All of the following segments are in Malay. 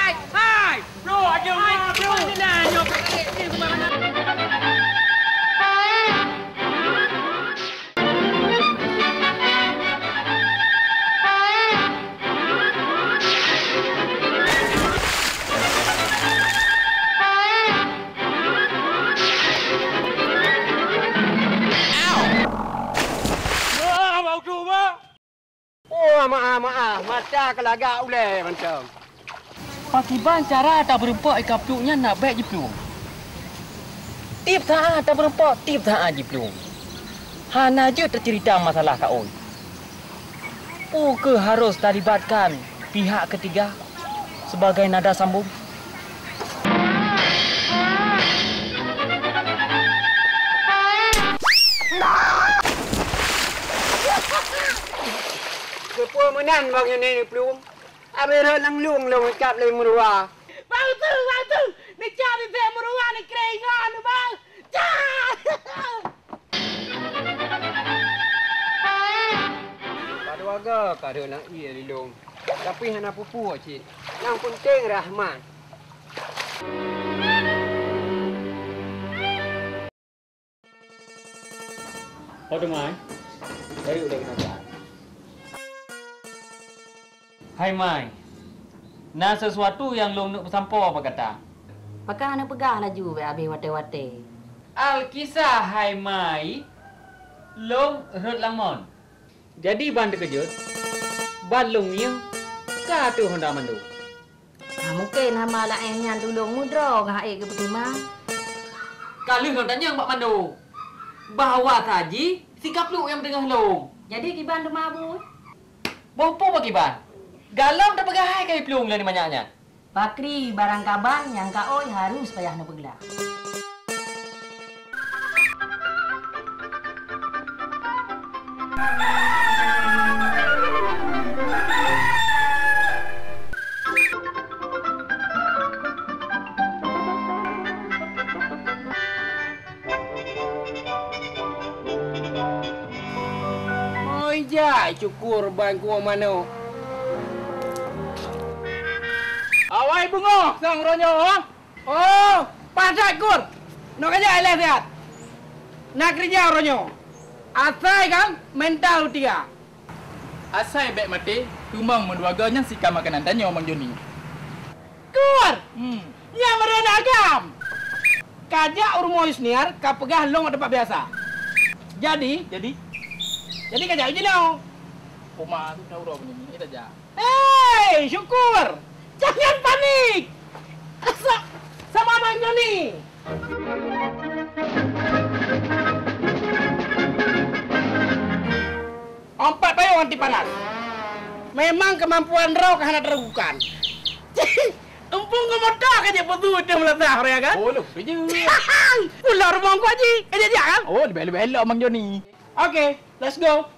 Hai! Bro, ada orang bro. Nah, nyok ni sembarangan. Maaf. Mata kelagak uleh macam. Pakiban cara tak berempat ikan peluknya nak baik je peluk. Tip tak berempat, tip tak je peluk. Hana je tercerita masalah Kak Oi. Ke harus terlibatkan pihak ketiga sebagai nada sambung? Kepua menan bang ini pelum. Habis lang lung cap le merua. Bang tu. Ni cari saya meruang ni keringan tu bang. Pada warga kada nak ia lilung. Tapi hana pupu cik. Yang penting rahmat. Apa Mai? Dari udah kena. Hai Mai. Nak sesuatu yang long nak bersampau apa kata? Pakai anak pegang laju habis wate-wate. Alkisah hai Mai. Long rut lamon. Jadi ban terkejut. Ban long yang ka tu Honda mandu. Mungkin hama lah yang tolong mudra ngah ke bagaimana? Kalau long tanya mbak mandu. Bahawa saji sikap lu yang tengah long. Jadi kiban tu mabu. Bopo apa kiban? Galang tak pegahai kai pelung lah ni banyaknya. Bakri barang kaban yang Kak Oi harus payah nak bergelar. Oi jai cukur ban ku mano. Awai bungo, sang ronyo. Oh, pasak kur. Nak kerja eleh sihat. Nak kerja ronyo. Asai kan mental tiga. Asai baik mati, tumang menduaganya sikap makanan tanya Mang Joni. Kur. Yang merena agam. Kajak urmo isniar kapegah long tempat biasa. Jadi kajak uji now. Puma tu tahu dah begini, ini saja. Hei, syukur. Jangan panik. Sama Bang Joni. Empat payung anti panas. Memang kemampuan rau kahana teragukan. Empung kemodak aja betul dia meletak ya kan? Oh, lu je. Ular rumah ku aja. Aja kan? Oh, lebih-lebih Mang Joni. Okay, let's go.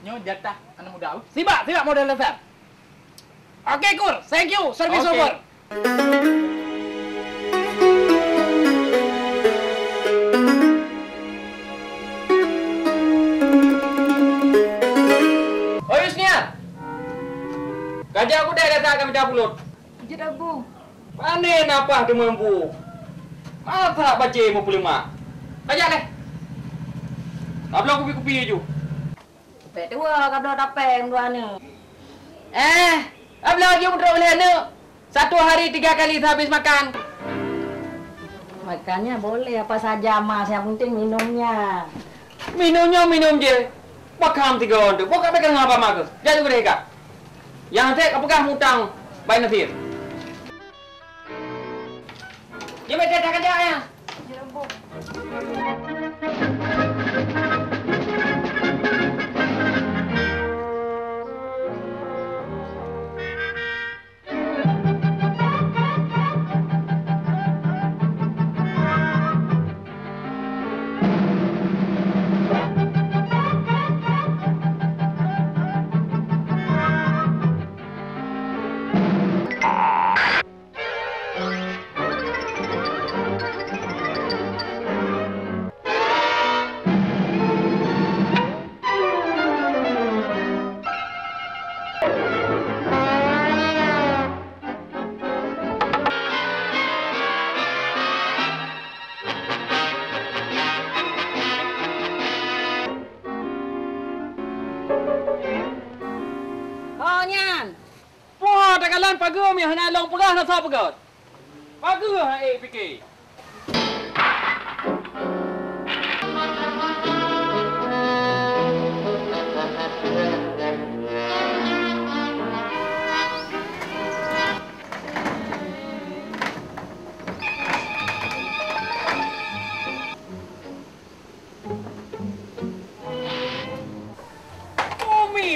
Nyo jatah anak muda. Sibak model dasar. Okay, Kur. Thank you. Service Okay. over. Oh, Yusnia. Kajak aku dah datang ke minta pulut. Tidak bu. Panen apa tu mampu? Masa baca mau pulih mak? Kajak deh. Abang kupi-kupi je. Pek dua kabel tapeng dua ni. Abang lagi untuk boleh ni. 1 hari 3 kali habis makan. Makannya boleh apa saja mas, yang penting minumnya. Minum je. Pakam 3 orang tu. Bukan pegang apa mak ke? Jadi mereka. Yang saya apakah mutang bayi nasir? Dia macam tak kerja ya? dong pegah nak sah pegat. Bagus fikir.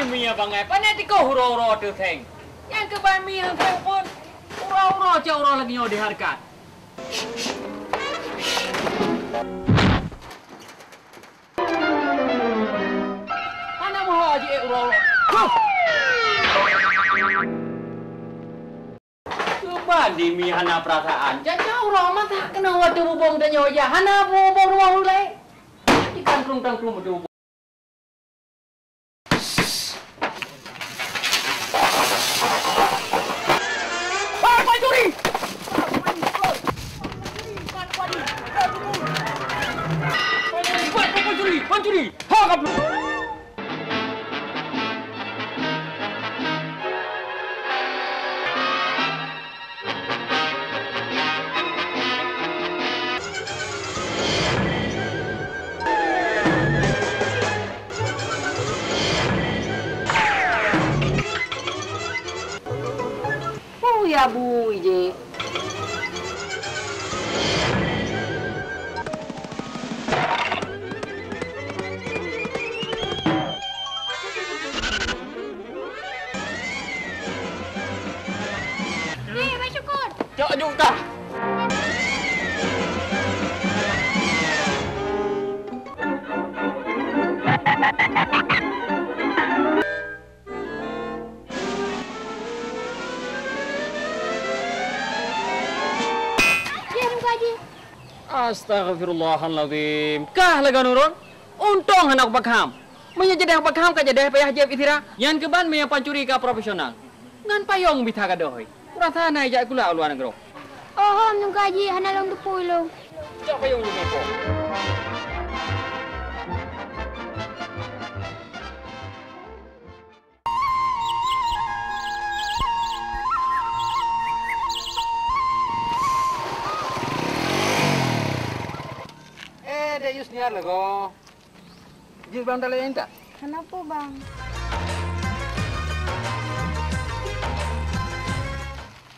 Mi abang ai, panen tiko huro-huro tu theng. Yang ke ban mi hang theng pun huro-huro jauh lagi nyo diharkat. Mana mau haji huro-huro. Keban di mi hana perasaan. Jauh mah tak kena wadu bubong dan nyo ya. Hana bubong rumah ulai. Ikan krung-krung bedu. Pancuri! Hangap! Oh ya bu je. Cok juga. Astaghfirullahaladzim. Kah laga nurun? Untung anak bakham. Menya jadi anak bakham ka jadi payah jeb itira. Yan keban menya pancuri ka profesional. Ngan payong bitha ka doy. Rasa na ja kula luar negro. Oh, nung kaji hanalong dupulong. Cok payong ni mepo. Dayus niar lago. Jil bang dalay enta. Kenapa bang?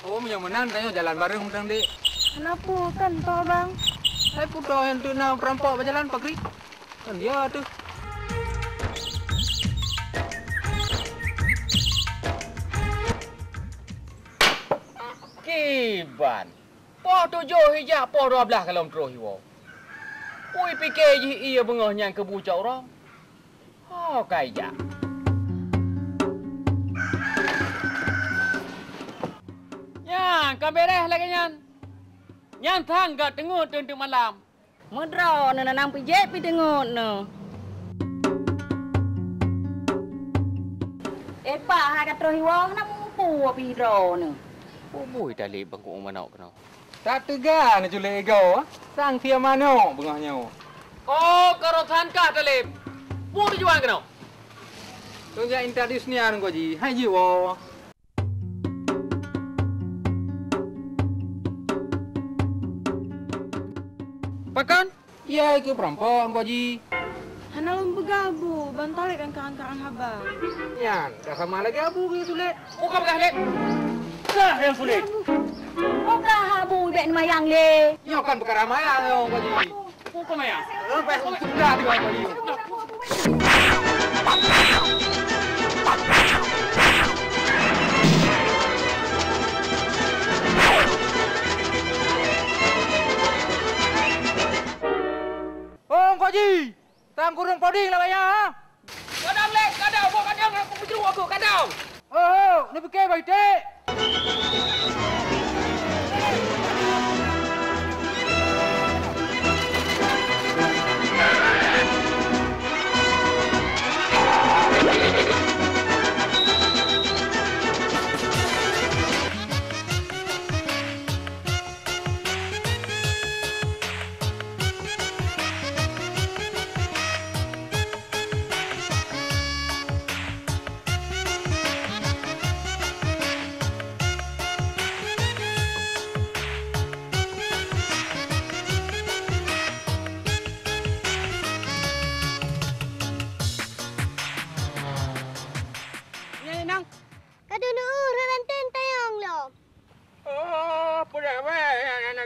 Oh, yang menan tayo jalan bareng hutang di. Kenapa kan toh bang? Saya puto yang tu na perampok berjalan pakri. Kan dia tu. Kiban. Po tujuh hijab po 12 kalau terus hiwo. Ui fikir je ia bengah yang kebucak orang. Oh kaya. Yang kamerah lagi nyan. Nyan thang gak tengok tentu malam. Mudra na nanang pijet pi dengot no. Epa ha ka trohi wong na mumpu pi ro no. Oh boy dali bangku manok kena. Tak tega na jule ego. Sang tia mano bengahnya. Oh karotan kah dali. Bu dijual kena. Tunja introduce niar ko ji. Hai ji wo. Pakan? Ya, itu perampok ko ji. Hanalong begabu, bantalik kan karang-karang habang. Yan, dah sama lagi abu ke sulit. Buka begah lek. Nah yang sulit. Oh ka bu ben mayang le. Yo kan perkara maya yo ko ji. Buka maya. Lepas sudah di ko ji. Oh, ko ji. Tang kurang poding lah ya. Kadang lek, kadang buat kadang aku berjeru aku kadang. Oh, ni pakai baik dek.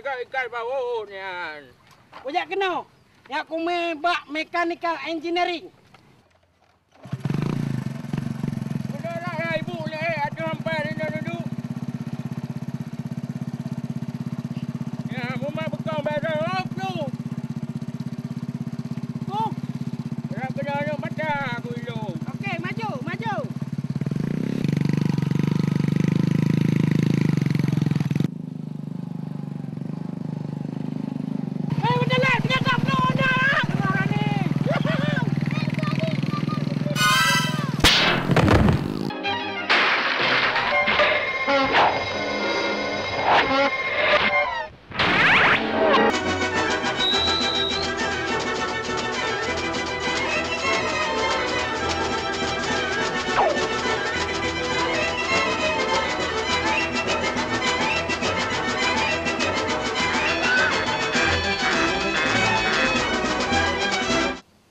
agak ikan bau nian. Ojak kena. Ya aku bak mechanical engineering. Benar lah ibu ni, ada hampa di dulu. Ya, rumah bekal bayar aku. Oh, Nak kena ada mata aku dulu. okey, maju, maju. Eh, betul lah, dia tak perlu dah. Orang ni.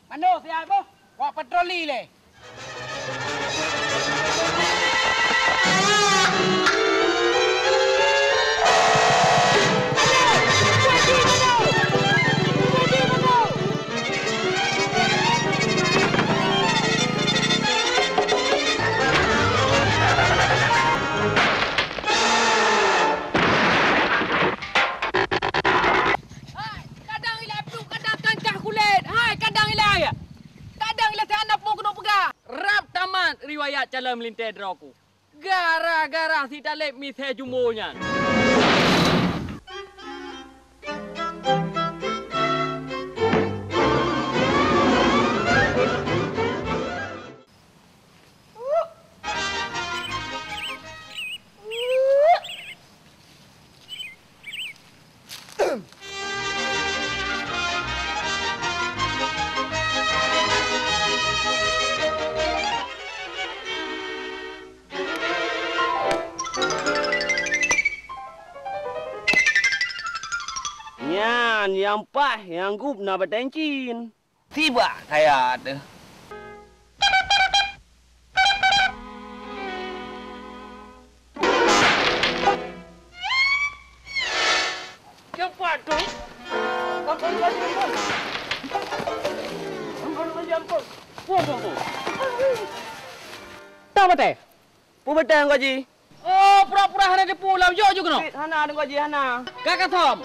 Mano, siap apa? Wak patroli le. Kadang ilai pelu, kadang kancah kulit. Hai, kadang ilai. Kadang ilai saya anak pun kena pegang. Rap tamat riwayat calon melintir droku. Gara-gara si Talib misai jumbonya. Yan, yang pah, yang gup na bertencin. Tiba saya ada. Cepat tu. Ampun lagi ampun. Ampun lagi ampun. Puh. Tak betul. Pu betang ko ji. Oh, pura-pura hana di pulau yo juga no. Hana deng ko ji hana. Kakak Tom.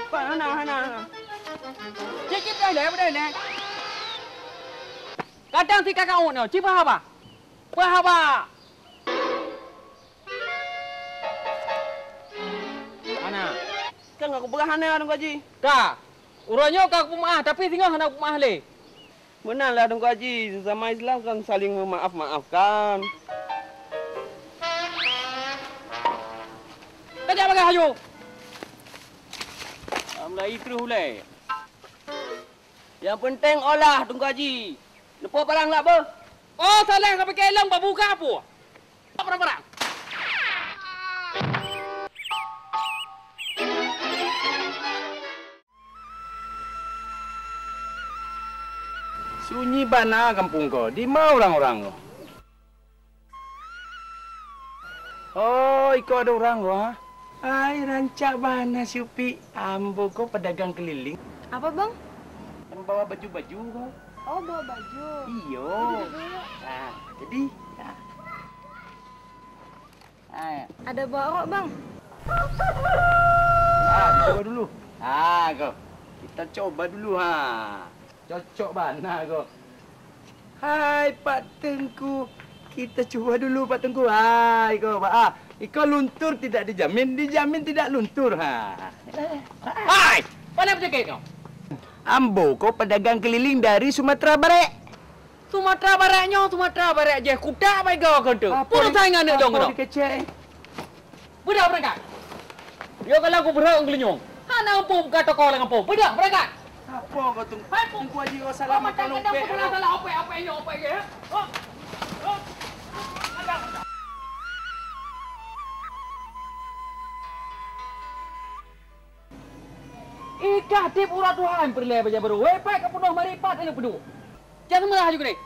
Pak hana. Cik dah le, betul ne. Kadang si kakak on no, cik apa? Apa? Ana. Kan aku pegang hana deng ko ji. Ka. Uronyo kak pemaah tapi tinggal hana pemaah le. Benarlah deng ko ji, sesama Islam kan saling memaaf-maafkan. Kajak bagai haju. Amlah itu hulai. Yang penting olah deng ko ji. Lepas barang lah ber. Oh, salah kau pakai elang buka apa? Apa barang? Sunyi bana kampung kau. Di mana orang-orang kau? Oh, ikut ada orang kau, ha? Ai, rancak bana siupi. Ambo kau pedagang keliling. Apa bang? Yang bawa baju-baju kau. Oh, bawa baju. Iyo. Nah, jadi. Ada bawa rok bang. Coba dulu. Kau. Kita coba dulu, ha. Cocok bana kau. Hai, Pak Tengku. Kita cuba dulu, Pak Tengku. Hai, kau. Kau luntur tidak dijamin, dijamin tidak luntur, ha. Hai, mana berjaga kau? Ambo, kau pedagang keliling dari Sumatera Barat. Sumatera Barat je. Kuda apa kau tu? Pura saingan dia dong kau. Dikecek. Budak berangkat. Dia kalau aku berhak ngelinyong. Hana apa kata kau dengan apa? Budak berangkat. Apa kau tunggu? Tunggu aja kau salah makan lumpek. Salah apa ya? Ika tip urat Tuhan perleh baca baru. Wepai ke penuh maripat ini penuh. Jangan merah juga ni.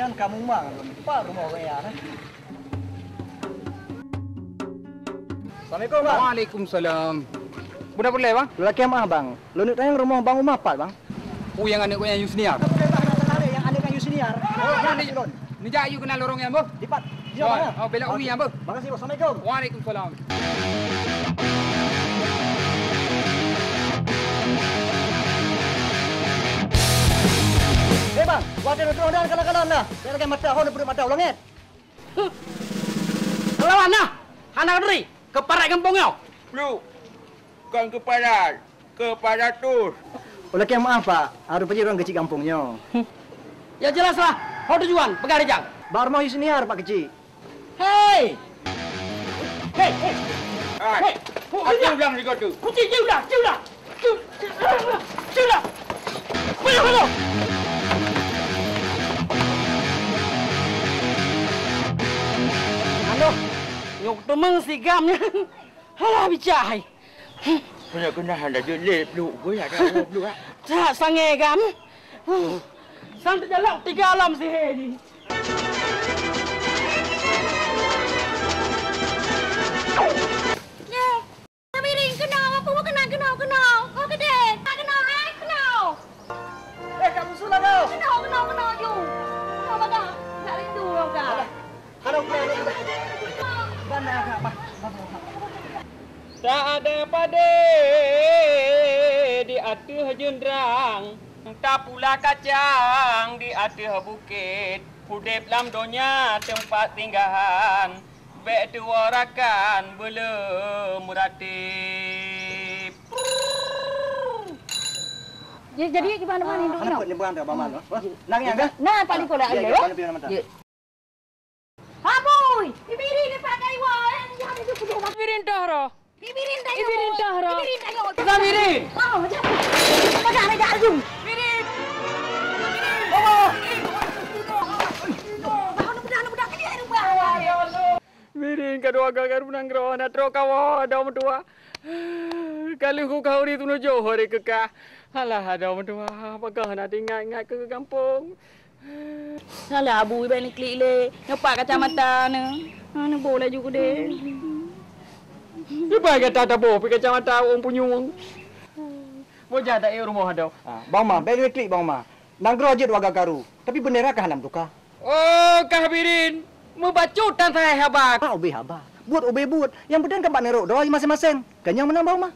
nyan kamu mah lupa rumah orang ya. Assalamualaikum bang. Waalaikumsalam. Budak boleh bang? Lelaki mah bang. Lu nak tanya rumah bang rumah apa bang? Yang anak yang Yusniar. Yang ada kan Yusniar. Ni jak you kenal orang yang bu? Dipat. Dia mana? Oh, belok ui yang bu. Makasih bos. Assalamualaikum. Waalaikumsalam. Bang, wadah duduk dah kalah-kalah dah. Saya lagi mata hon duduk mata ulangit. Lawan nah. Anak diri. Keparat kampung kau. Lu, bukan kepada tu. Oleh kiam maaf pak, harus pergi orang kecil kampungnya. Ya jelaslah. Kau tujuan pegang rejang. Baru mau Yusniar pak kecil. Hei. Hei. Hei. Aku bilang juga tu. Kunci jiulah. Belum. Alo. Nyok temeng sigamnya. Halah bicai. Punya kena hendak jelek lu, gue ada lu ah. Tak sange gam. Sang terjalak 3 alam sihir ni. Nè, sao bị đình cái nào mà không có cái nào có cái đề cái nào ai cái nào Kamu sulah kau. cái nào dù cái nào mà cả nggak rindu đâu cả Halo kau. Mana kak pak? Tak ada pade di atas jendrang, tak pula kacang di atas bukit. Hudip lam donya tempat tinggalan, bek dua rakan belum muratib. jadi gimana mana hidup Anak ni bukan dah baman. Nang yang dah. nah tadi kau dah ada Ya. Haboy ibiri ni pakai wah yang itu kudu Birin dah roh. ibirin dah roh. kita birin oh macam ada ajung Birin. budak dia ada buah Birin kedua gagar menang roh nak tro kawa ada mentua. Kali ku kau di tunu Johor ke. Alah ada mentua. Apakah nak ingat ke kampung? Salah abu iban ni klik le. Nampak kacamata ni. Ni boleh juga deh. Lepas kata tak boleh pergi kacamata orang punyung. Bojah tak rumah ada. Bang mah, beli klik bang mah. Nang grojit warga karu. Tapi bendera kah nam tukar. Oh, Kah Birin. Membacutan saya hebat. Ah, obe haba. Buat obe buat. Yang penting kan pak nerok doa masing-masing. Kenyang menang bang mah.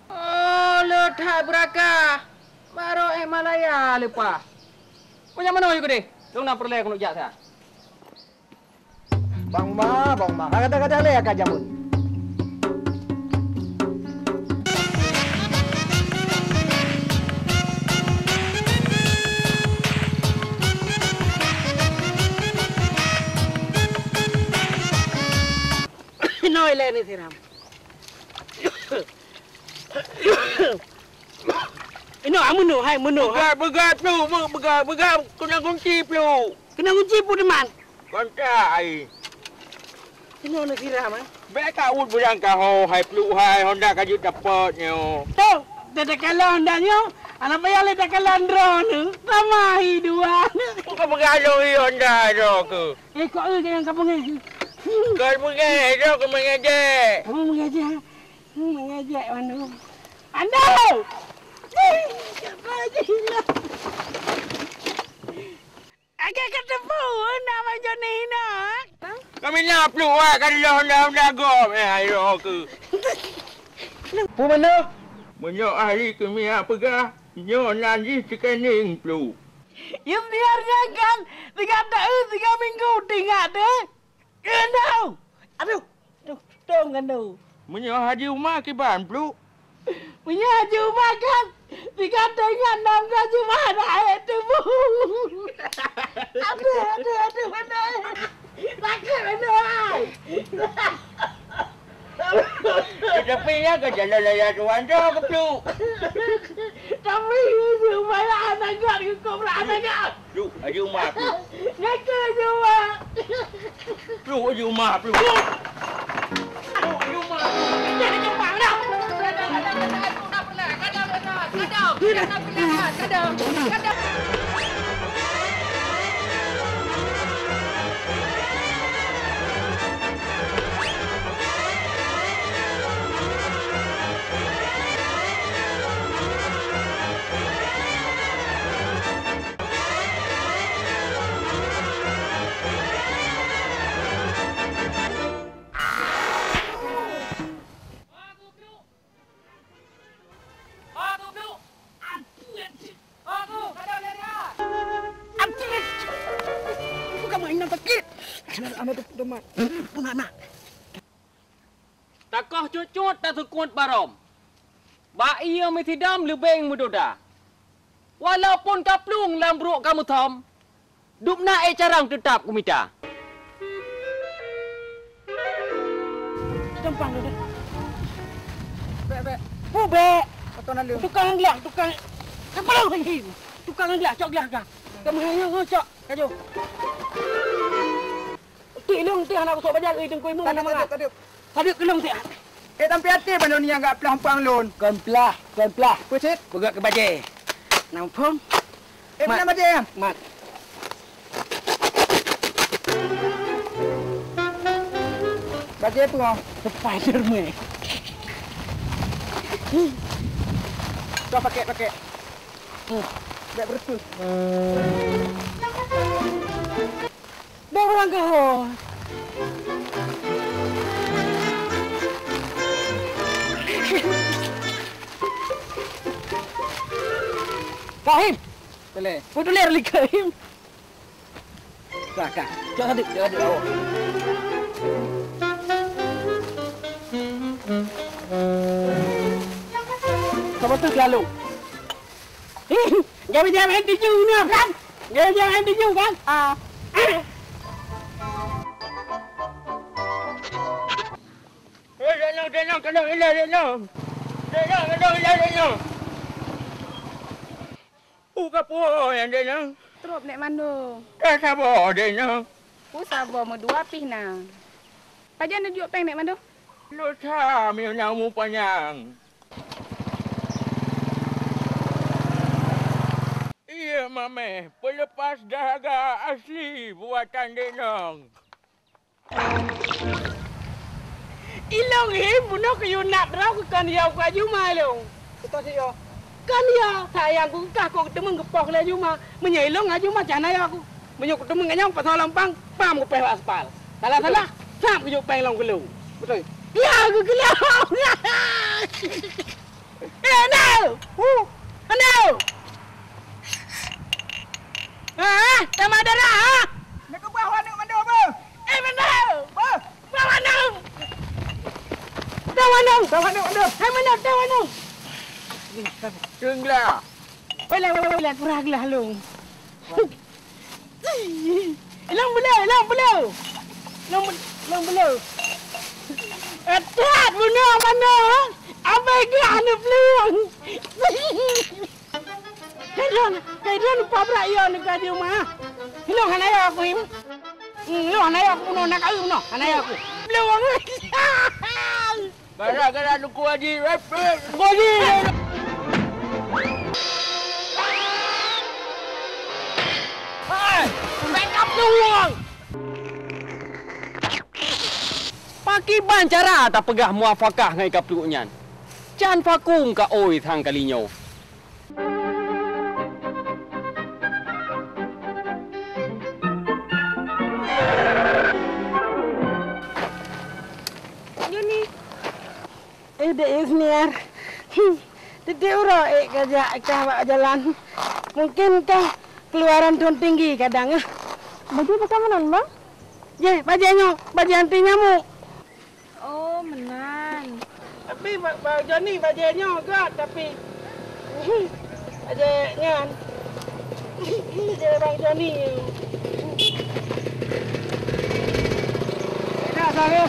Oh, letak berakah. Baru Malaya lepas. Punya mana you deh? Dong nak perleh kau nak jak saya. Bang mah. Kadang-kadang le akak jamun. Noi le ni siram. Ino amuno hai muno. Begat lu, begat kena kunci lu. Kena kunci pun deman. Kontai. Ino ni siram ah. Bek ka ud budang ka ho hai plu hai Honda ka jut dapat nyo. Tu, dah kalau ndanya. Anak payah le tak kalau drone. Sama dua. Kau mengalau Honda ro ke. Kok yang kampung ni. Kau mengalau ke mengajak. Kamu mengajak mana? Anda! Agak ketemu nama Johnny nak. Kami nak plu ah kan Honda gom hai ro ke. Pu mana? Menyo hari kami pegah nyo nanti scanning plu. Ya biarnya kan 3 minggu tinggal deh. Kenau. Aduh. Tong kan tu. Menyo haji rumah ke ban plu. Punya haji rumah kan. 3 dengan 6 haji rumah dah itu bu. Aduh mana. Sakit mana ai. Tapi ya ke jalan raya tuan dah ke plu. Tapi rumah anak gak kau anak gak. Plu haji rumah plu. Nak ke rumah. Plu haji rumah plu. Kadang. mat. Takoh cucut tak sekuat barom. Ba ia mesti dam lebeng mudoda. Walaupun kaplung lambruk kamu tom. Dupna carang tetap kumita. Gampang dah. Bek. Bek. Patonan lu. Tukang gelas, tukang. Kepala lagi. Tukang gelas, cok gelas kah? Kamu hanya ngocok, kaju. Tilung ti anak sok bajak euy tengkui mu. Tadi kelung ti. Tampi hati bandon yang enggak pelang-pelang lon. Kemplah. Pusit, pegak ke baje. Nampung. Mana baje yang? Mat. Baje apa? Spider-Man. Kau pakai. Tak betul. Dah orang kau. Kahim. Boleh. Betul leh lagi Kahim. Kak. Jangan adik awak. Kamu tu selalu. Jangan tiju ni kan? Jangan tiju kan? Denang. Kapo yang denang. Terus nek mando. Dah sabar denang. Sabar mau dua pih na. Pajan nak jual peng nek mando. Lu sa mi namu panjang. Iya mame, pelepas dahaga asli buatan denang. Ilong bunuh ke Yunat rau ke kan dia ke Juma long. Kita sih yo. Kan ya sayangku kah kau ketemu gepok le Juma. Menyelong aja Juma cana ya aku. Menyok ketemu nganyang pasal lampang, pam ke peh aspal. Salah. Sam ke jok peng long ke lu. Betul. Ya aku kelau. No. Sama darah. Nak ke bawah nak mando apa? Mando. Bawah nak. Tawanong. Hai mana tawanong? Tenglah. Wala kuraglah long. Long belau. Atat bunuh mana? Abai gana pelung. Kaidan pabra yo ni ka dia mah. Hilong hanaya aku im. Hilong hanaya aku no nak ayu no. Hanaya aku. Pelung. Gara-gara lu kuaji rapper. Kuaji. Hai, backup luang. Paki bancara tak pegah muafakah ngai kapluknyan. Jan fakung ka oi thang kalinyo. Dek Isniar. Titik ura kajak jalan. Mungkin kah keluaran tuan tinggi kadang. Baju pakai mana bang? Je, baju anti nyamuk. Oh, menan. Tapi baju ni bajunya agak tapi bajunya. Je baju ni. Nak saya.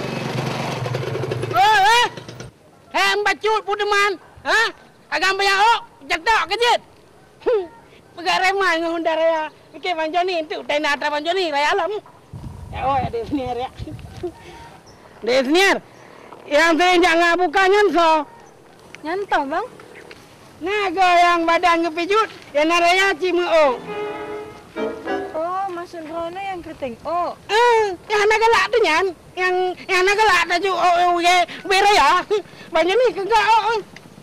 Bacut pudeman. Agam bayar jagdak kejit. Pegang remai dengan Honda Raya. Fikir Bang Joni itu tena atas Bang Joni Raya Alam. Ada Isniar ya. Ada Isniar. Yang sering jangan buka nyanso. Nyanto bang? Naga yang badan kepijut. Yang Raya Cimeo. Oh, maksud Rono yang keriting. Oh. Yang naga lak tu nyan. Yang naga lak tu beraya. Banyak ni kegak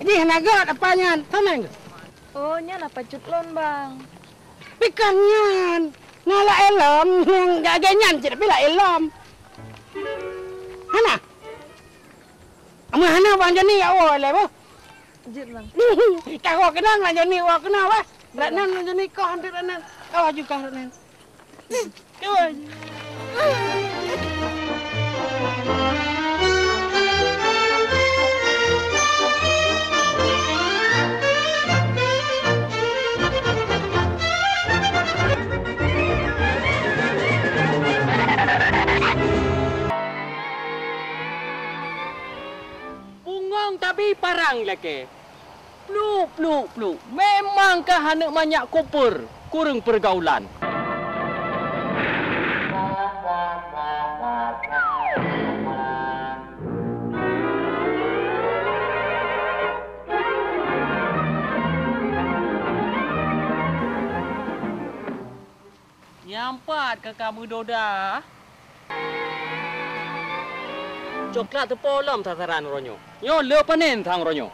Jadi naga apa nyan? Sana ke? Oh, nyan apa cutlon bang? Pikan nyan. Nala elam yang jaga nyan je tapi lah elam. Hana? Mana Bang Joni awak le ba? Jit bang. Kau kenal Bang Joni awak kenal ba? Nan Bang Joni kau hantar nan. Awak juga nan. Kau. Tapi parang lagi. Pluk. Memangkah anak banyak koper, kurang pergaulan. Nyampat ke kamu Doda? Coklat terpolom sasaran Ronyo. Yo le panen thang Ronyo.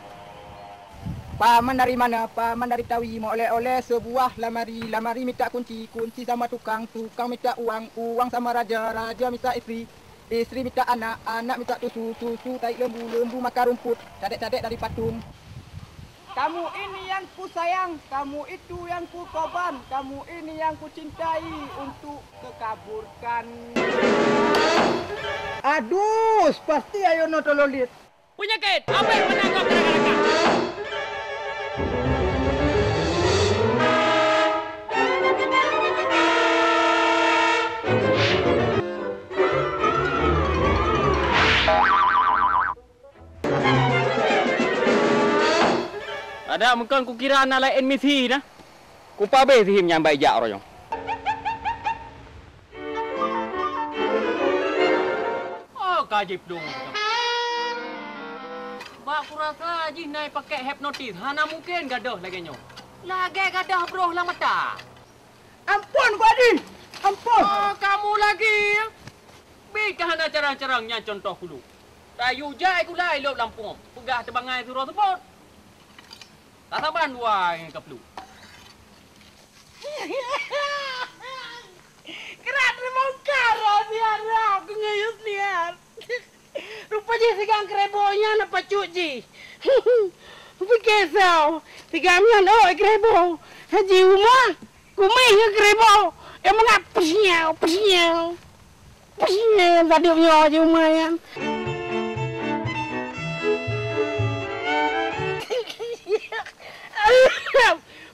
Paman dari mana? Paman dari Tawi mau oleh-oleh sebuah lamari. Lamari minta kunci sama tukang minta uang sama raja minta istri minta anak minta susu tai lembu makan rumput, cadek dari patung. Kamu ini yang ku sayang, kamu itu yang ku korban, kamu ini yang ku cintai untuk kekaburkan. Aduh, pasti ayo no tololit. Punya kait, apa yang menangkap gerak-gerakan? Ada mungkin ku kira anak lain misi na. Ku pabe sihim yang baik jak Ronyo. Oh, kajib dong. Bak ku rasa haji naik pakai hipnotis. Hana mungkin gaduh lagi nyo. Lagi gaduh bro lah mata. Ampun, Ku Adin. Ampun. Oh, kamu lagi. Bikah hana carang-carangnya contoh dulu. Rayu jai ku lai lop Lampung. Pegah terbangai suruh sebut. Tak sabar dua yang ke Pelu. Kerat remongkar biar aku ngayus liar. Rupanya segang kerebonya na pacuci. Pikesau, segamnya oh kerebo. Haji rumah, kumai ke kerebo. Yang mengapasnya, pasnya tadi punya haji rumah yang.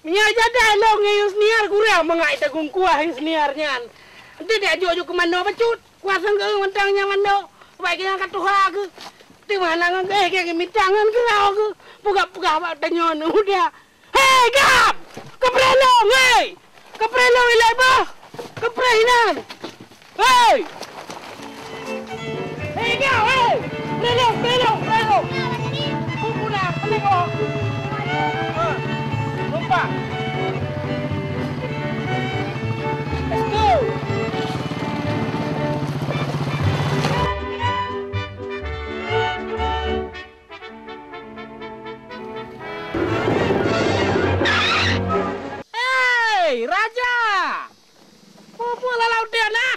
Menyaja dah ngayus niar kurang mengai tagung kuah niarnya. Nanti dia jual ke mana pecut. Kuasang ke mentangnya mana. Baiknya kat tuha ke. Di mana ngeh kayak mitangan ke rau ke. Buka mak tanya udah. Hei gap. Keprelo hei. Keprelo ilai bah. Keprehinan. Hei. Hei gap hei. Prelo. Pupuna pelego. Lupa. Let's go. Hey, Raja. Apa lalau dia nak?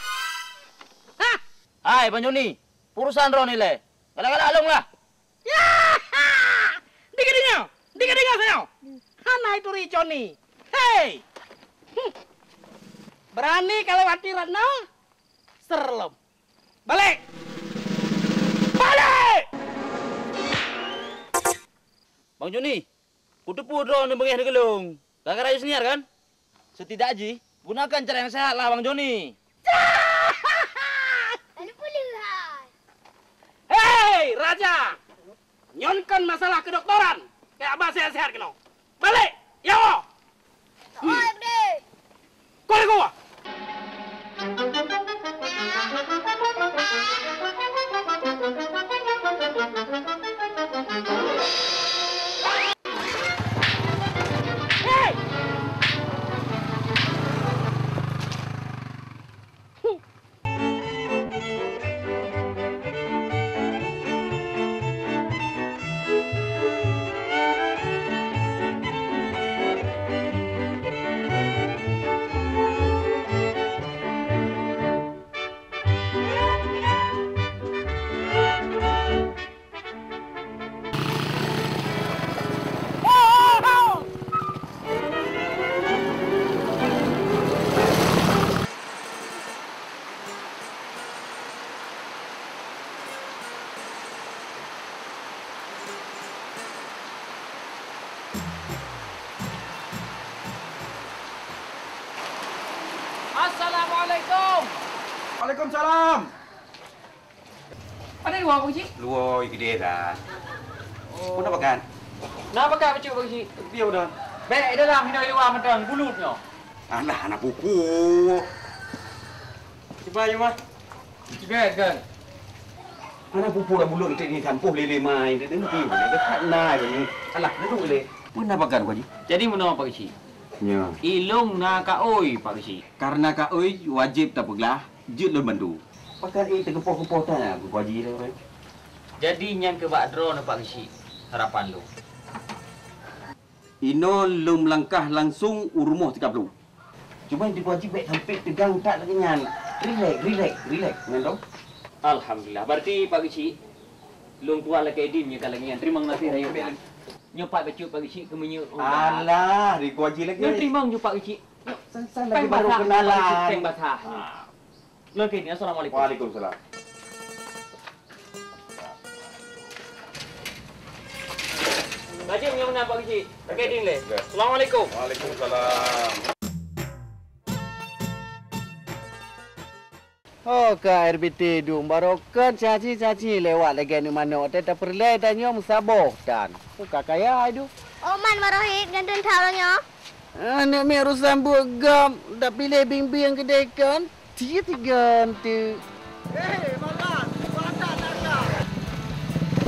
Hah? Hai, Bang Joni. Urusan Ron ni le. Galak-galak alung lah. Ya. Dengar saya. Hana itu Rico nih. Hei. Berani kalau lewati Ratna? Serlem. Balik. Bang Joni, kutepu drone yang bengih di gelung. Gara-gara aja senior kan? Setidaknya gunakan cara yang sehat lah Bang Joni. Hei, Raja. Nyonkan masalah kedokteran. Kayak abah sehat-sehat kena. Balik. Ya, Allah. Oi, Bde. Kau ni kau. Hei. Waalaikumsalam. Mana luar Pak Cik? Luar gede dah. Oh. Pun apa kan? Nak pakai apa Pak Cik? Biar dah. Bek dalam hidai luar mentang bulutnya. Anak buku. Coba ya, Mas. Juga kan. Anak buku dah bulut nanti ni tampuh lele mai. Dia nak pergi boleh dekat nai ni. Alah, duduk boleh. Pun apa kan Pak Cik? Jadi mana Pak Cik? Ya. Ilung na ka oi Pak Cik. Karena Kak Oi wajib tak peglah, jut lon bantu. Pakai tergepoh-gepoh tanya aku wajib dah. Jadi nyan ke bak draw na Pak Cik. Harapan lu. Ino lum langkah langsung urumuh 30. Cuma dia wajib baik sampai tegang tak lagi nyan. Relax. Ngan Alhamdulillah. Berarti Pak Cik lung tua lagi din nya kalau nyan terima kasih rayu. Nyopat bacuk Pak Cik ke menyu. Alah, dia wajib lagi. Nyo terima nyo Pak Cik. San lagi baru kenalan. Peng basah. Lagi ni assalamualaikum. Waalaikumsalam. Bajim yang mana Pak Cik? Pakai din le. Assalamualaikum. Waalaikumsalam. Oh, ke RBT dung barokan caci lewat lagi ni mana tak perlu tanya musabah dan buka kaya itu. Oh man marohit gandun tharonya. Anak mi urusan buat dah pilih bing-bing kedai kan. Dia ganti. Makan. Makan nak.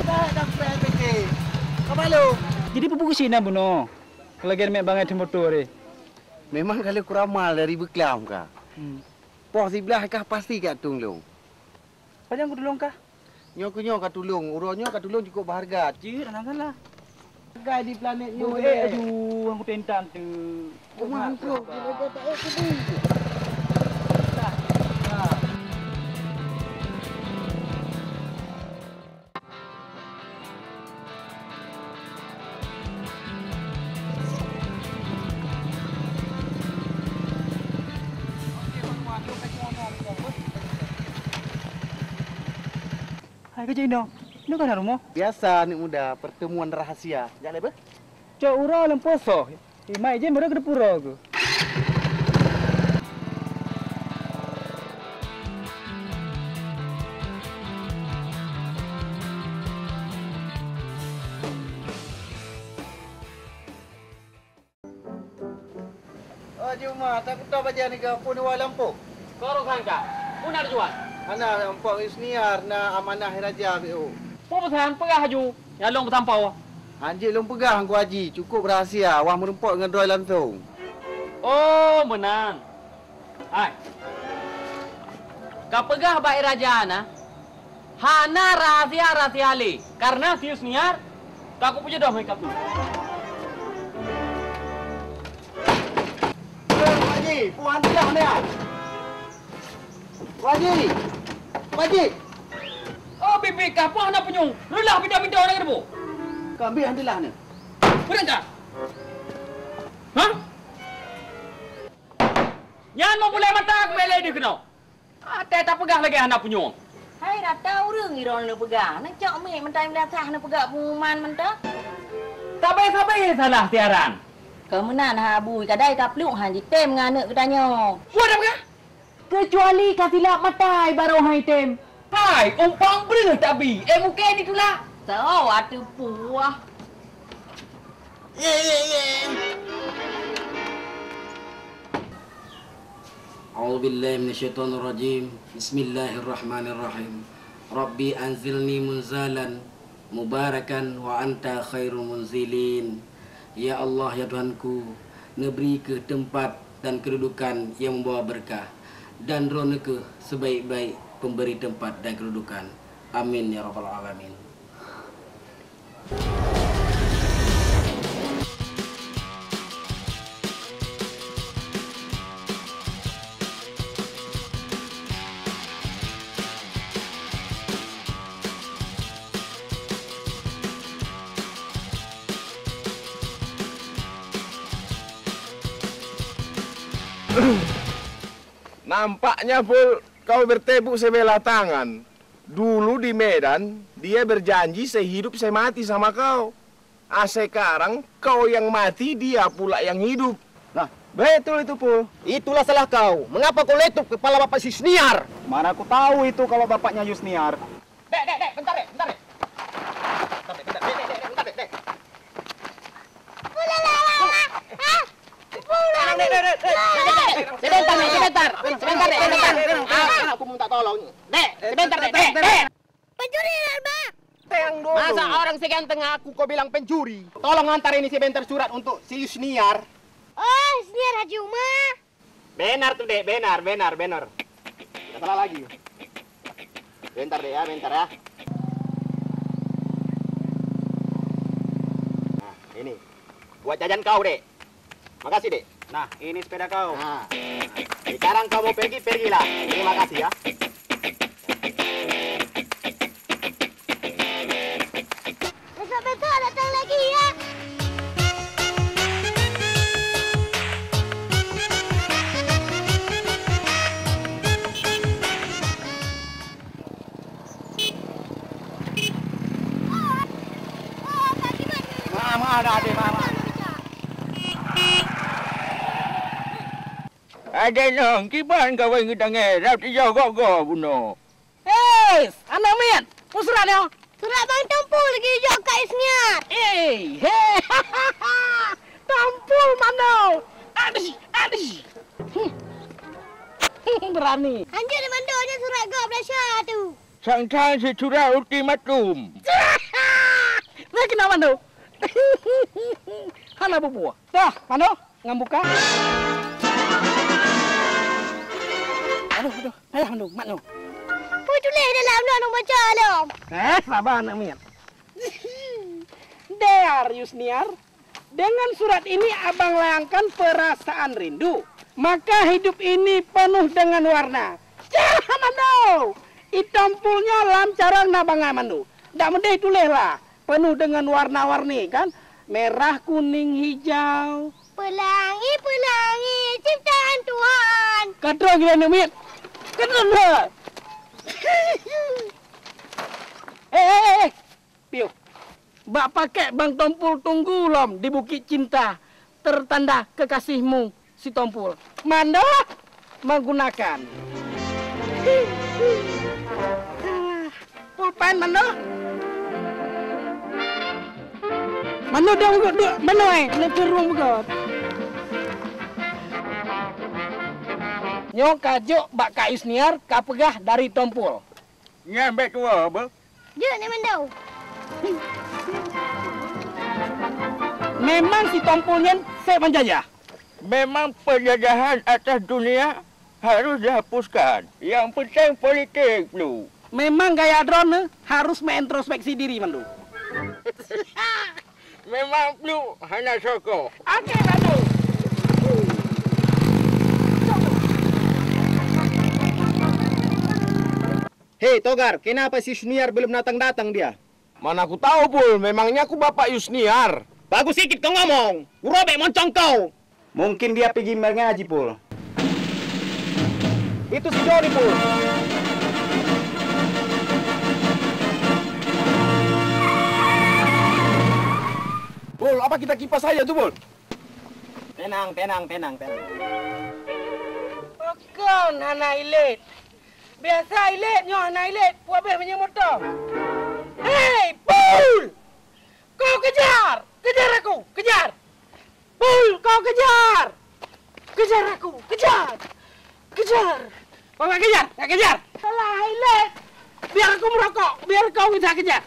Dah PBT. Apa lu? Jadi pupu kesina buno. Kalau lagi mek bangai di motor ni. Memang kalau kuramal dari Beklam kah? Pos sebelah kah pasti kat tolong. Panjang aku tolong kah? Nyok kat tolong, urusnya kat tolong cukup berharga. Cik, nak salah. Harga di planet ni. Aduh, aku tentang tu. Mangkuk, dia tak sedih. Hai kerja Ino. Ino kan rumah? Biasa ni muda pertemuan rahasia. Jangan apa? Cak ura lemposo. Mai je mereka ke pura aku. Oh, cuma tak tahu baca ni ke pun lampu. Kau kan kak? Pun ada jual. Mana empok isniar na amanah raja BO. Pun pesan pegah haju. Ya long bertampau. Anjing long pegang aku haji, cukup rahsia. Wah merempok dengan droid langsung. Oh, menang. Hai. Kau pegah baik raja na. Hana rahasia le. Karena sius niar, aku punya dah mereka tu. Haji, puan dah ni. Haji. Haji. Oh, bibi kapu anak penyung. Lulah bida-bida orang kedepu. Kami handilah ni. Berangkat. Hah? Yan mau boleh mata aku belai dia kena. Tak pegah lagi anak penyung. Hai dah tahu rung iron nak pegang. Nak cak mek mentai melatah nak pegang pengumuman mentah. Sabai salah tiaran. Kemenan ha bui kadai tak peluk han jitem nganak katanya. Buat apa? Kecuali kasilap matai baru hai tem. Hai, umpang bener tapi. Mungkin itulah. Tahu atu puah. أعوذ بالله من الشيطان الرجيم بسم الله الرحمن الرحيم ربي أنزلني منزالا مباركا وأنت خير منزلين Ya Allah ya Tuhanku, neberi ke tempat dan kedudukan yang membawa berkah dan rono ke sebaik-baik pemberi tempat dan kedudukan. Amin ya rabbal alamin. Nampaknya Pul, kau bertepuk sebelah tangan. Dulu di Medan, dia berjanji sehidup semati sama kau. Sekarang kau yang mati, dia pula yang hidup. Nah, Betul itu, Pul. Itulah salah kau. Mengapa kau letup kepala Bapak Yusniar? Mana aku tahu itu kalau bapaknya Yusniar. Dek, bentar, Dek. Bentar, Dek. Sebentar. Aku minta tolong. Dek, sebentar, Dek. Pencuri Bang. Teng dulu. Masa orang seganteng aku kau bilang pencuri? Tolong antar ini sebentar surat untuk si Yusniar. Oh, Yusniar Haji Umar. Benar tuh, Dek. Benar. Tidak salah lagi. Bentar, Dek, ya. Nah, ini. Buat jajan kau, Dek. Makasih, Dek. Nah, ini sepeda kau. Nah, sekarang kau mau pergilah. Terima kasih ya. Besok-besok datang lagi ya. Mama ada adik, Mama. Ada nong, kiban kau ingin dengar, rati jauh kau bunuh. Hei, anak mian. Surat dia. Surat Bang Tumpul lagi jauh Kak Yusniar. Hei. Tumpul mana? Aduh. Berani. Anjir di mandornya surat kau Malaysia tu. Sang-sang sesurat ultimatum. Nah, kenapa tu? Hana bubu. Dah, mana? Ngambuka. Aduh. Aduh, mana? Pui tulis dalam nak baca dalam. Sabar anak mian. Dear Yusniar, dengan surat ini abang layangkan perasaan rindu. Maka hidup ini penuh dengan warna. Jangan mandu. Itampulnya lancarang nabangan mandu. Tak mendih tulislah. Penuh dengan warna-warni kan. Merah, kuning, hijau. Pelangi, ciptaan Tuhan. Kadang gila anak mian. Kadang lah. Piu. Bak pakai Bang Tompul tunggu lom di Bukit Cinta. Tertanda kekasihmu si Tompul. Manda menggunakan. Pulpen mana? Mana dah buka? Mana nak turun buka? Nyo kajuk bak Kak Yusniar kapegah dari Tompul. Nyambek tua, apa? Jom ni mandau. Memang si Tompulnya saya penjajah. Memang penjajahan atas dunia harus dihapuskan. Yang penting politik dulu. Memang gaya drone harus mengintrospeksi diri mandu. Memang perlu hanya sokong. Okey mandu. Hei, Togar, kenapa si Yusniar belum datang-datang dia? Mana aku tahu, Pul. Memangnya aku Bapak Yusniar. Bagus sikit kau ngomong. Urobek moncong kau. Mungkin dia pergi mengaji, Pul. Itu si Joni, Pul. Pul, apa kita kipas saja tuh, Pul? Tenang. Kau anak ilet. Biasa ilet nyo anak ilet. Puas be punya motor. Hei, Pul! Kau kejar! Kejar aku! Kejar! Pul, kau kejar! Kejar aku! Kejar! Kau nak kejar? Nak kejar? Salah ilet. Biar aku merokok. Biar kau bisa kejar.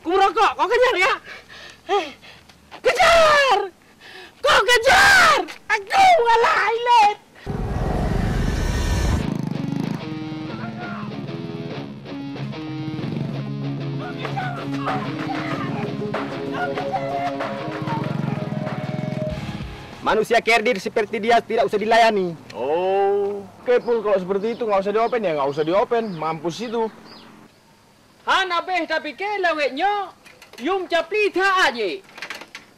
Aku merokok. Kau kejar ya? Kejar! Kau kejar! Aku ngalah ilet. Manusia kerdir seperti dia tidak usah dilayani. Oh, oke, Pul. Kalau seperti itu nggak usah diopen ya, nggak usah diopen. Mampus itu. Hana beh tapi ke lawetnya yung capli tha aje.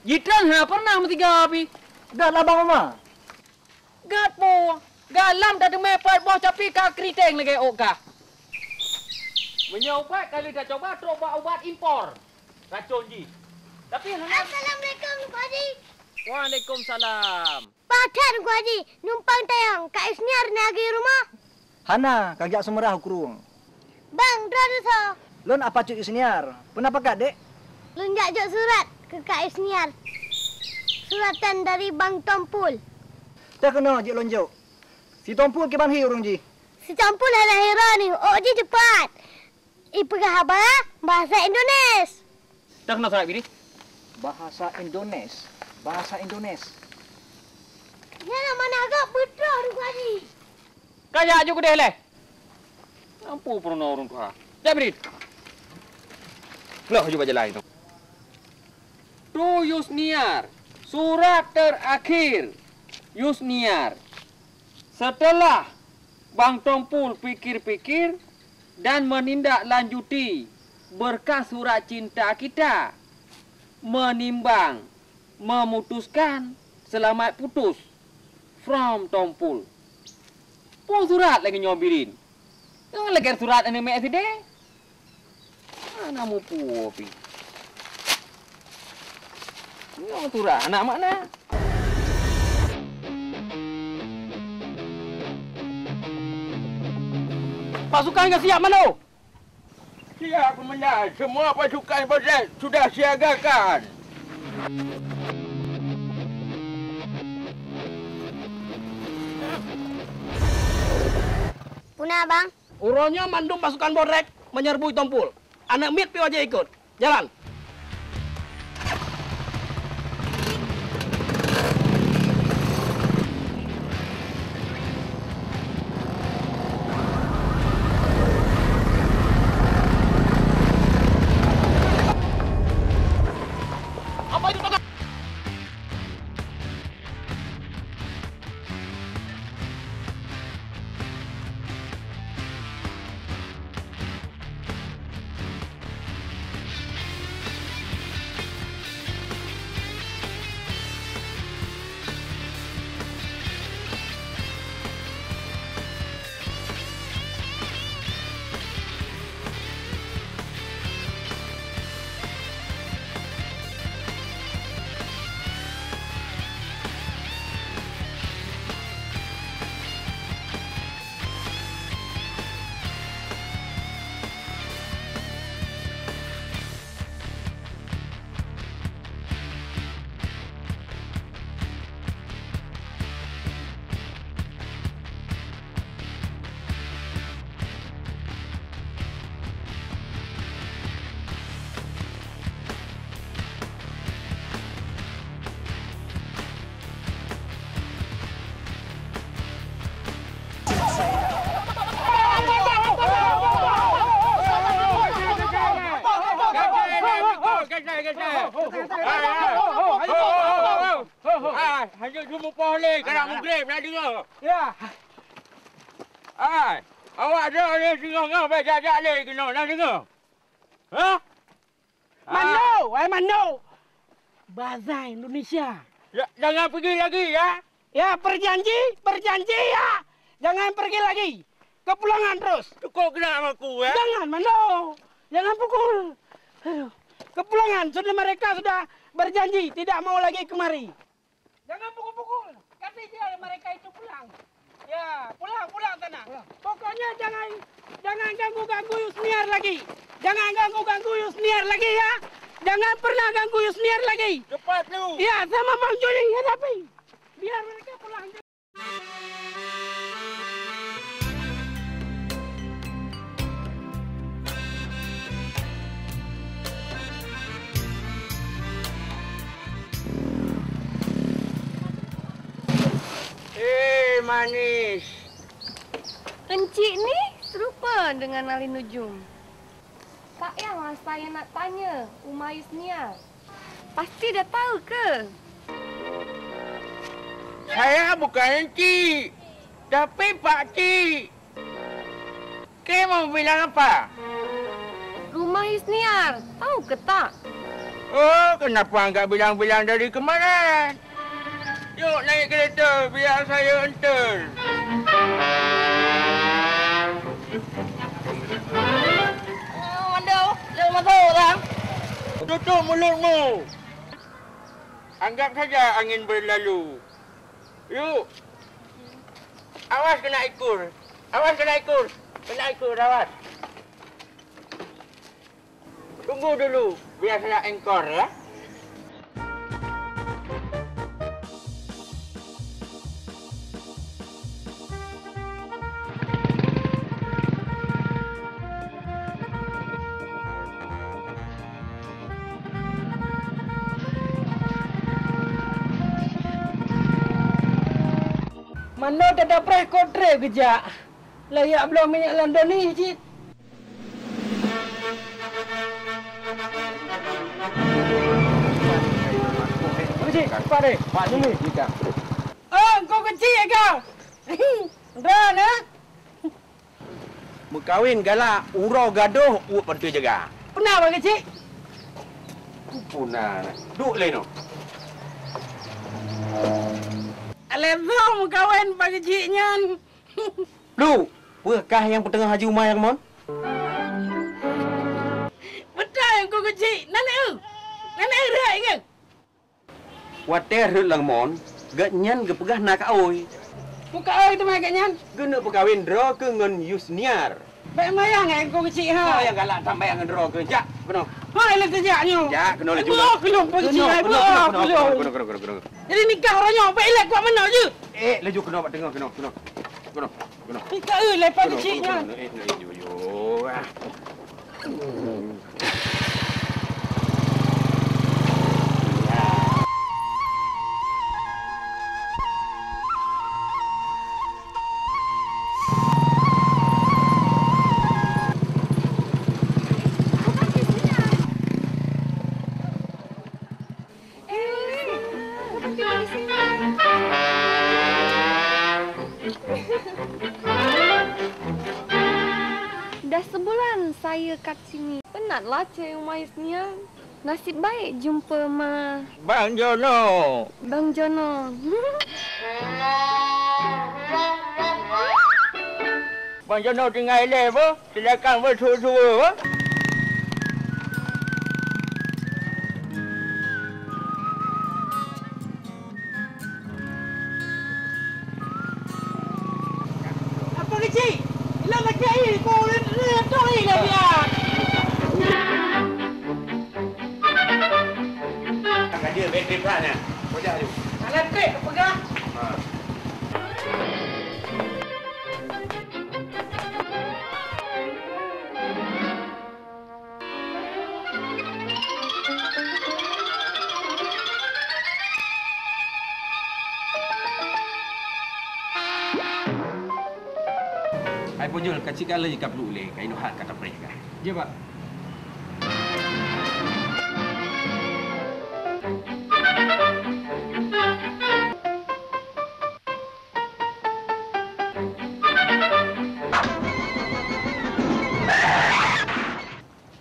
Jitan ha pernah metiga api. Dah lah, Bang Mama. Gapo. Galam dah demepet boh capi ka kriteng lagi oka. Menyobat kali dah coba obat impor. Racun ji. Tapi hana Assalamualaikum Pak Haji. Waalaikumsalam. Padat ku Haji, numpang tayang Kak Isniar nagi rumah. Hana, kagak semerah kurung. Bang, drone so. Lon apa cuk Isniar? Kenapa kak dek? Lun jajak surat ke Kak Isniar. Suratan dari Bang Tompul. Tak kena jik lonjok. Si Tompul ke banhi urung ji? Si Tompul ada hero ni. Oh, Ji cepat. Ipegah apa? Bahasa Indonesia. Tak kena surat bini. Bahasa Indonesia. Bahasa Indonesia. Yana mana agak betul tu Haji. Kaya aja ku deh leh. Ampu pernah urung tu ha. Jap bini. Loh, coba lain tu. Tu Yusniar. Surat terakhir. Yusniar. Setelah Bang Tompul pikir-pikir dan menindaklanjuti berkas surat cinta kita, menimbang, memutuskan selamat putus from Tompul. Pun surat lagi nyobirin. Jangan lagi surat ini mek sini. Mana mu pupi? Ini surat anak mana? Pasukan dah siap mana? Siap, Komandan. Semua pasukan Polres sudah siagakan. Punah bang. Uronya mandum pasukan Borek menyerbu Tompul. Anak mit pi aja ikut. Jalan. Apa itu Toga? Hanya cuma boleh kena menggrip nak dengar. Ya. Ai, awak ada ni singa ngau bejak-jak le kena nak dengar. Ha? Mano, Mano. Bahasa Indonesia. Ya, jangan pergi lagi ya. Ya, berjanji ya. Jangan pergi lagi. Kepulangan terus. Cukup kena sama aku ya. Jangan, Mano. Jangan pukul. Aduh. Kepulangan, sudah mereka sudah berjanji tidak mau lagi kemari. Jangan pukul-pukul. Kasih dia mereka itu pulang. Ya, pulang sana. Pokoknya jangan ganggu Yusniar lagi. Jangan ganggu Yusniar lagi ya. Jangan pernah ganggu Yusniar lagi. Cepat lu. Ya, sama Bang Joni hadapi. Biar mereka pulang. Manis. Encik ni serupa dengan Ali Nujum. Tak payahlah saya nak tanya Umar Yusniar. Pasti dah tahu ke? Saya bukan encik, tapi Pak Cik. Kau mau bilang apa? Rumah Yusniar, tahu ke tak? Oh, kenapa enggak bilang-bilang dari kemarin? Yuk naik kereta biar saya hantar. Mando, lewat masuk orang. Tutup mulutmu. Anggap saja angin berlalu. Yuk. Awas kena ikur. Awas kena ikur. Kena ikur, awas. Tunggu dulu, biar saya engkor ya. Mana tak ada pres kotre kejak. Layak belum minyak London ni, cik. Cik, cepat deh. Pak sini. Oh, kau kecil kau. Dah nak. Berkahwin galak, urau gaduh, uap pentu jaga. Pernah bang kecil? Punah. Duk leno. Alezom kawan bang kecilnya. Lu, apakah yang petengah Haji Umar yang mon? Betul yang kau kecil. Nenek rai ke? Water lang mon, ganyan gepegah nak oi. Muka oi tu mai ganyan. Guna berkahwin dro ke ngon Yusniar. Baik mayang yang kau kecil ha. Yang galak tambah yang dro ke jak, kena. Hai le kejaknya. Jak, kena le juga. Belum bang kecil hai belum. Jadi nikah orangnya baik elak kuat mana je. Laju kena buat tengah kena. Nikah lepas kecilnya. Yo. Dah sebulan saya kat sini. Penatlah Cik Umais ni. Nasib baik jumpa Bang Jono. Bang Jono. Bang Jono tinggal eleh apa? Silakan bertua-tua apa? Apa kecil? Lah lagi kau retoi lah dia. Kakak dia bateri pelan ya. Kojak tu. Elektrik pegah. Hai punjul kacik kala jika perlu le kain hat kata mereka. Ya, Pak.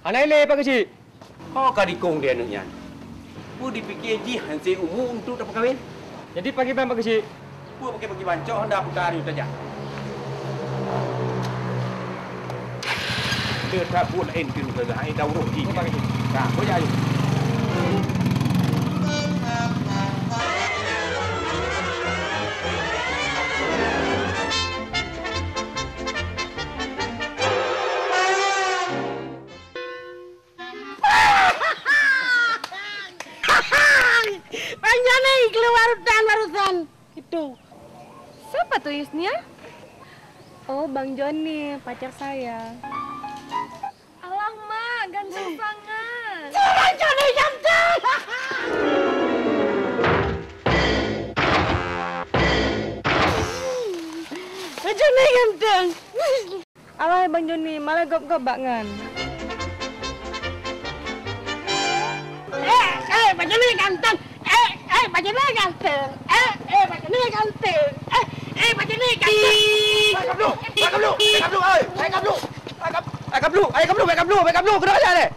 Anai le pak kecil. Kau kadikong dia anaknya. Pu dipikir ji hansi umum untuk dapat kahwin. Jadi pagi bang pak kecil. Pu pakai bagi bancok hendak putari saja. Dia tak pun lain tu ke hai dau roh ji. Pak kecil. Nah, kau jadi. Panjang nih keluar hutan barusan. Itu. Siapa tuh Yusnia? Oh, Bang Joni, pacar saya. Alah, Mak, ganteng sangat. Bang Joni ganteng. Bang Joni ganteng. Alah, Bang Joni, malah gop-gop banget. Bang Joni ganteng. Bang Joni ganteng. Bang Joni ganteng. Bang Joni ganteng. Kaplu, kena aja deh.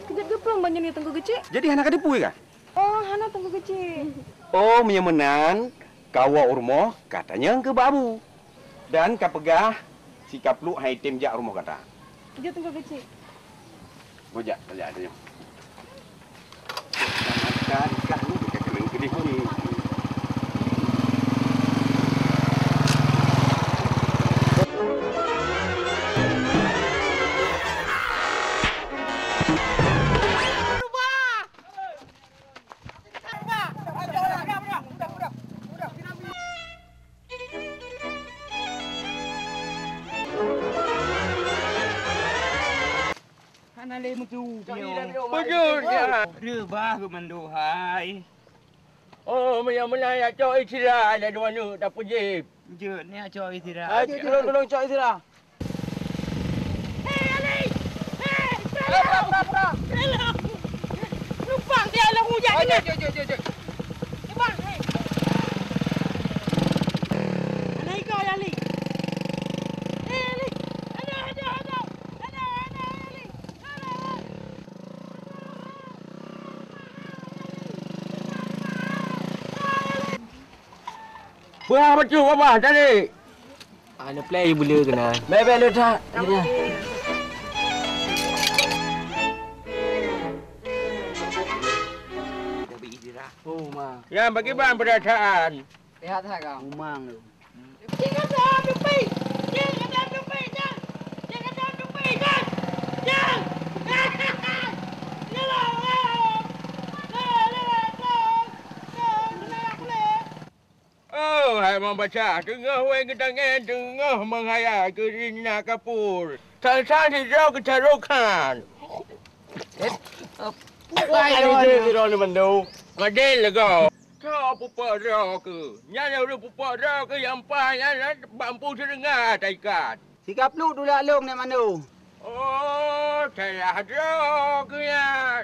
Kejap geplong Bang Joni tengku kecil. Jadi anak kadipu ke? Oh, Hana tengku kecil. Oh, menyemenan kawa urmo katanya ke babu. Dan kapegah si kaplu hai tim jak rumah kata. Kejap tengku kecil. Gojak saja adanya. Makan ikan ni dekat kena gede ni. Pujudnya. Rebah kemenduhai. Oh, melayang cok istirahat ada mana tak pujib. Jut ni cok istirahat. Tolong cok istirahat. Pura. Numpang dia lah hujan kena. Jut. Bang, hei. Alai kau Ali. Ali. Ada. Ali. Buah baju apa tadi? Ana play bula kena. Bebel lu tak. Oh, ma. Yang bagi bang perasaan. Lihat tak kau? Umang tu. Jangan dah tupai. Jangan. Oh, hai membaca. Tengah wen ke tangan, tengah menghayal ke Rina Kapur. Sang-sang hijau ketarukan. Baik ni dia ni mandu. Ngadil kau. Kau pupa dah ke? Nyana ru pupa dah ke yang panjang bambu serengat ikat. Sikap lu dulu long nak mana? Oh, saya dah ke ya.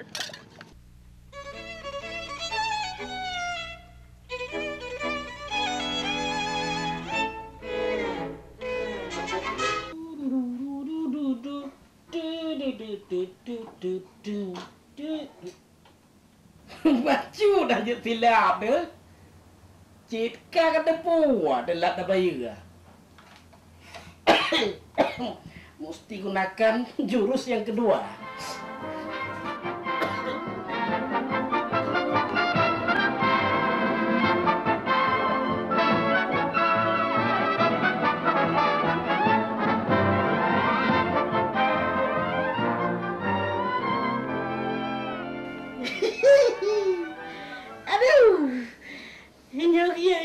Bacu dah je silap dia. Citka kata puas delat dah bayar. Mesti gunakan jurus yang kedua.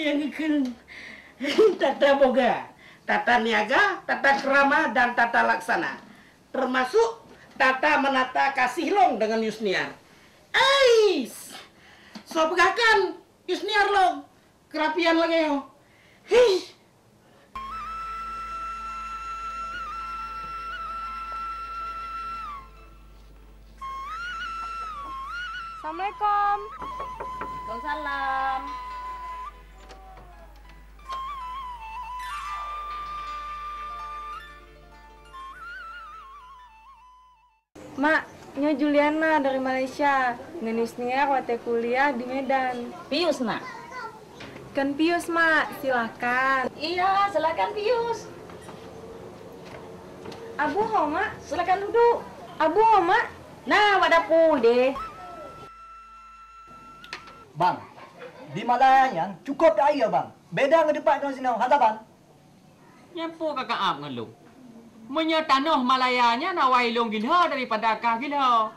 Yang ikut tata boga, tata niaga, tata krama, dan tata laksana. Termasuk tata menata kasih long dengan Yusniar. Ais! So pegakan Yusniar long. Kerapian lagi yo. Hei! Assalamualaikum. Waalaikumsalam. Mak, Nyo Juliana dari Malaysia. Dengan Yusniar waktu kuliah di Medan. Pius, nak? Kan Pius, Mak. Silakan. Iya, silakan Pius. Abu ho, Mak. Silakan duduk. Abu ho, Mak. Nah, wak dapur deh. Bang, di Malaya cukup tak air bang. Beda dengan depan kau sini, hantar bang. Nyampu kakak am ngelung. Menya tanah Malayanya nak wailung gila daripada akah gila.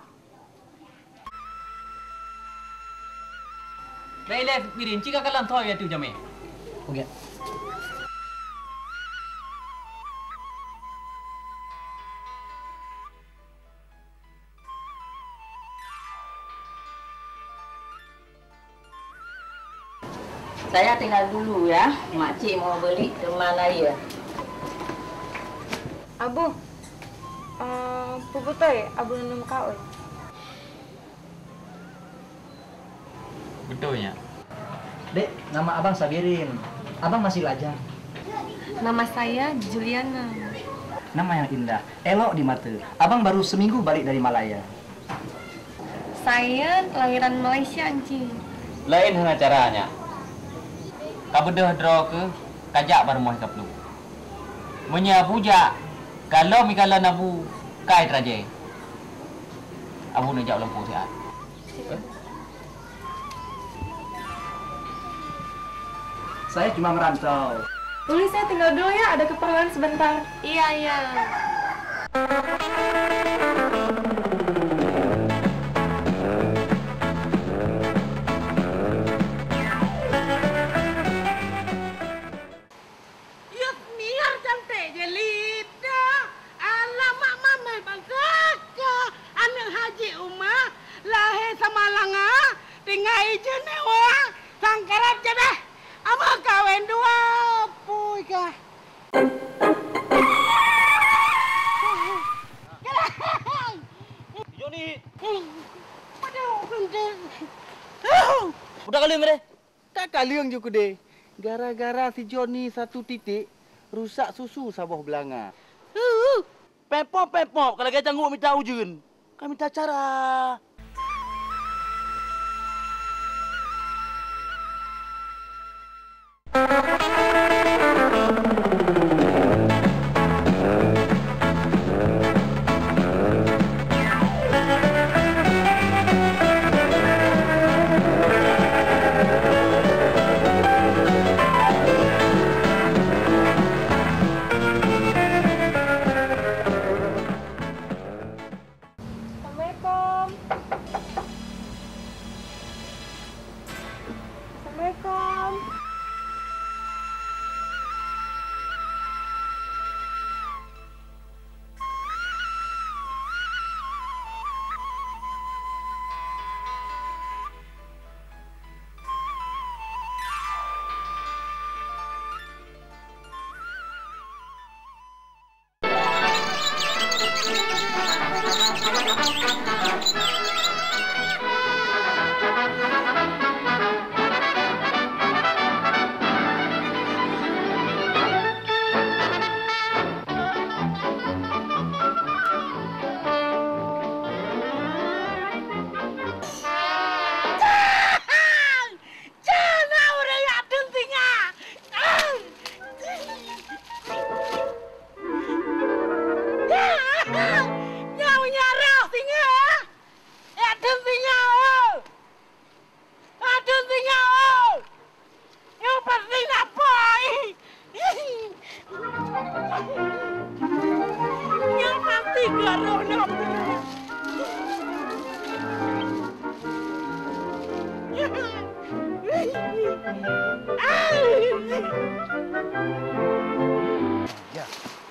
Baiklah, pirin cika kalam thoi ya tu jame. Okey. Saya tinggal dulu ya. Makcik mau beli ke Malaya. Abu, puputoy, abu nanam kaoy. Betulnya. Dek, nama abang Sabirin. Abang masih lajang. Nama saya Juliana. Nama yang indah, elok di mata. Abang baru seminggu balik dari Malaya. Saya lahiran Malaysia, Encik. Lain hanya caranya. Kau bedah draw ke kajak baru mau kaplu. Menya puja kalau mikala nabu kai traje. Abu nak jauh lampu sihat. Saya cuma merantau. Boleh saya tinggal dulu ya, ada keperluan sebentar. Iya. Yusniar cantik je lidah. Alamak mamai bangsa. Anak Haji Umar. tinggal je ni wah. Sangkarap je dah. Ama kawin dua. Pui kah. Johnny. Aduh, bentar. Udah kali mere. Tak kaliang juga deh. Gara-gara si Johnny satu titik rusak susu sabah belanga. Pempop. Kalau kita tangguh minta ujun. Kami minta cara.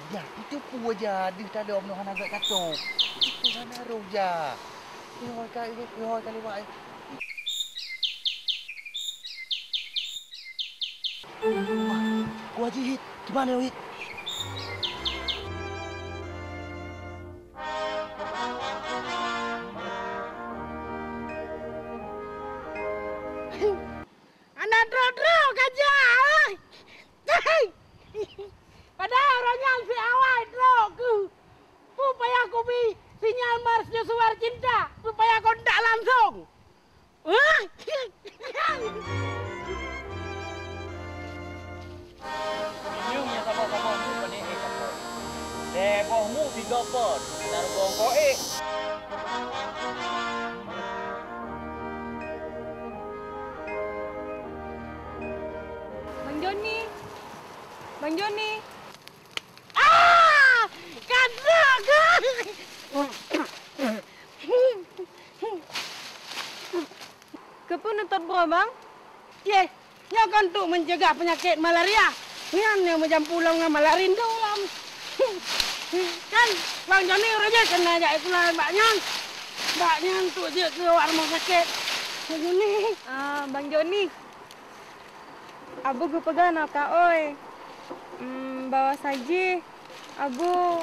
Ya, itu pun aja. Dia tak ada omnohan agak kacau. Itu mana roh je. Ihoi kali wak. Wah, Haji Hit. Di mana Hit? Anak dro gajah. Padahal orangnya si awal dro ku. Supaya aku bi sinyal marsnya suara cinta supaya kau tidak langsung. Senyumnya sama-sama mu pada kapal. Lebohmu 3 pot. Taruh bongkok Bang Joni. Kadang. Kepun nuntut bro bang? Ye, nya kan untuk mencegah penyakit malaria. Ngan yang macam pulang dengan malaria tu lam. Kan Bang Joni orangnya kena ajak ikulan Mbaknya untuk dia ke rumah sakit. Bang Joni. Bang Joni. Abu gue pegang apa oi? Bawa saja. Abu.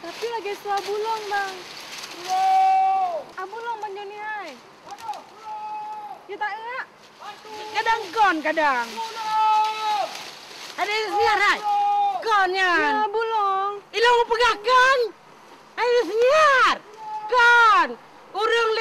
Tapi lagi suah bulong bang. Bulong Bang Joni hai. Dia tak enak. Kadang kon kadang. Ada siar hai. Konnya. Ya bulong. Ilong pegakan. Ada siar. Kon. Urang